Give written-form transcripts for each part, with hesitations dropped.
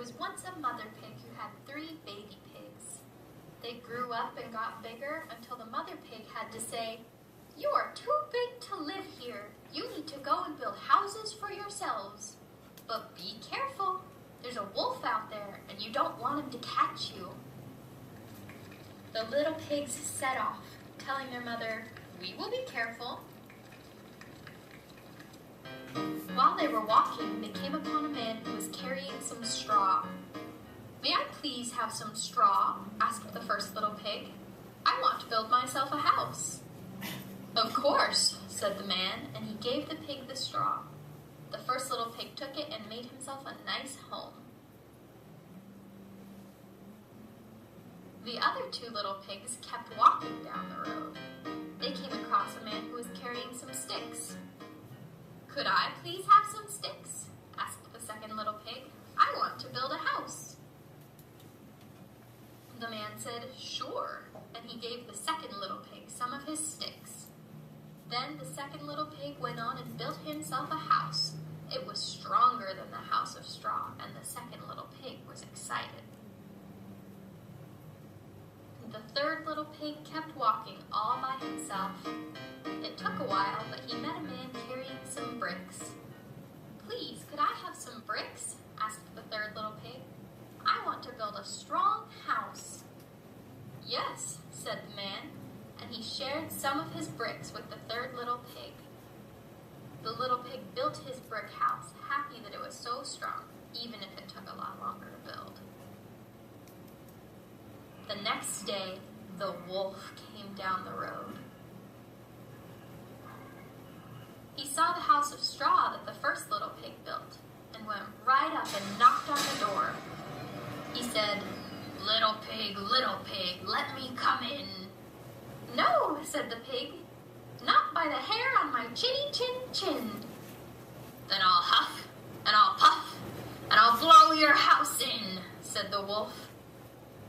was once a mother pig who had 3 baby pigs. They grew up and got bigger until the mother pig had to say, "You are too big to live here. You need to go and build houses for yourselves. But be careful. There's a wolf out there and you don't want him to catch you." The little pigs set off, telling their mother, "We will be careful." While they were walking, they came upon a man who was carrying some straw. "May I please have some straw?" asked the first little pig. "I want to build myself a house." "Of course," said the man, and he gave the pig the straw. The first little pig took it and made himself a nice home. The other 2 little pigs kept walking down the road. They came across a man who was carrying some sticks. "Could I please have some sticks?" asked the second little pig. "I want to build a house." The man said, "Sure," and he gave the second little pig some of his sticks. Then the second little pig went on and built himself a house. It was stronger than the house of straw, and the second little pig was excited. The third little pig kept walking all by himself. It took a while, but he met a man carrying some bricks. "Please, could I have some bricks?" asked the third little pig. "I want to build a strong house." "Yes," said the man, and he shared some of his bricks with the third little pig. The little pig built his brick house, happy that it was so strong, even if it took a lot longer to build. The next day, the wolf came down the road. He saw the house of straw that the first little pig built and went right up and knocked on the door. He said, little pig, let me come in." "No," said the pig, "not by the hair on my chinny chin chin." "Then I'll huff and I'll puff and I'll blow your house in," said the wolf.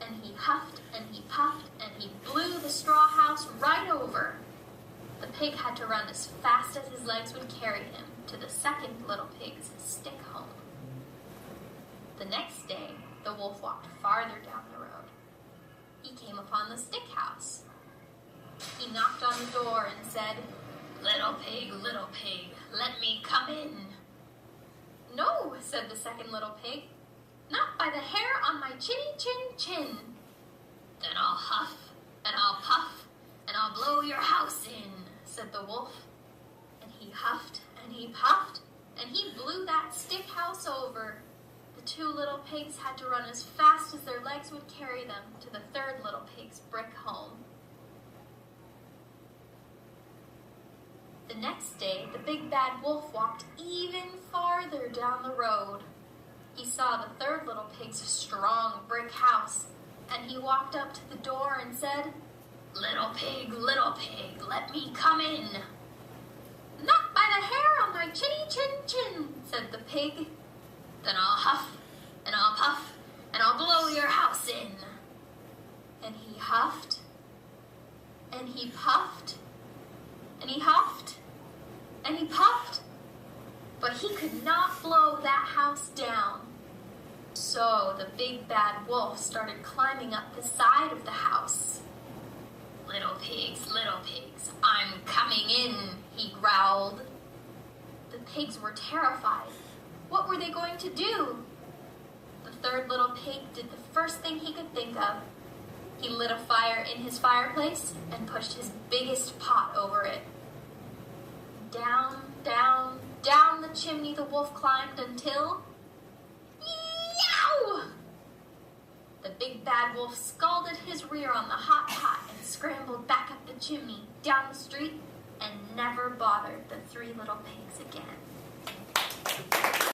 And he huffed and he puffed and he blew the straw house right over. The pig had to run as fast as his legs would carry him to the second little pig's stick home. The next day, the wolf walked farther down the road. He came upon the stick house. He knocked on the door and said, little pig, let me come in." "No," said the second little pig, "not by the hair on my chinny chin chin." "Then I'll huff and I'll puff and I'll blow your house in," said the wolf. And he huffed and he puffed and he blew that stick house over. The 2 little pigs had to run as fast as their legs would carry them to the third little pig's brick home. The next day, the big bad wolf walked even farther down the road. He saw the third little pig's strong brick house, and he walked up to the door and said, little pig, let me come in." "Not by the hair on my chinny chin chin," said the pig. "Then I'll huff and I'll puff and I'll blow your house in." And he huffed and he puffed and he huffed and he puffed, but he could not blow that house down. So the big bad wolf started climbing up the side of the house. Little pigs, I'm coming in," he growled. The pigs were terrified. What were they going to do? The third little pig did the first thing he could think of. He lit a fire in his fireplace and pushed his biggest pot over it. Down, down, down the chimney the wolf climbed until... Yow! The big bad wolf scalded his rear on the hot pot and scrambled back up the chimney, down the street, and never bothered the 3 little pigs again.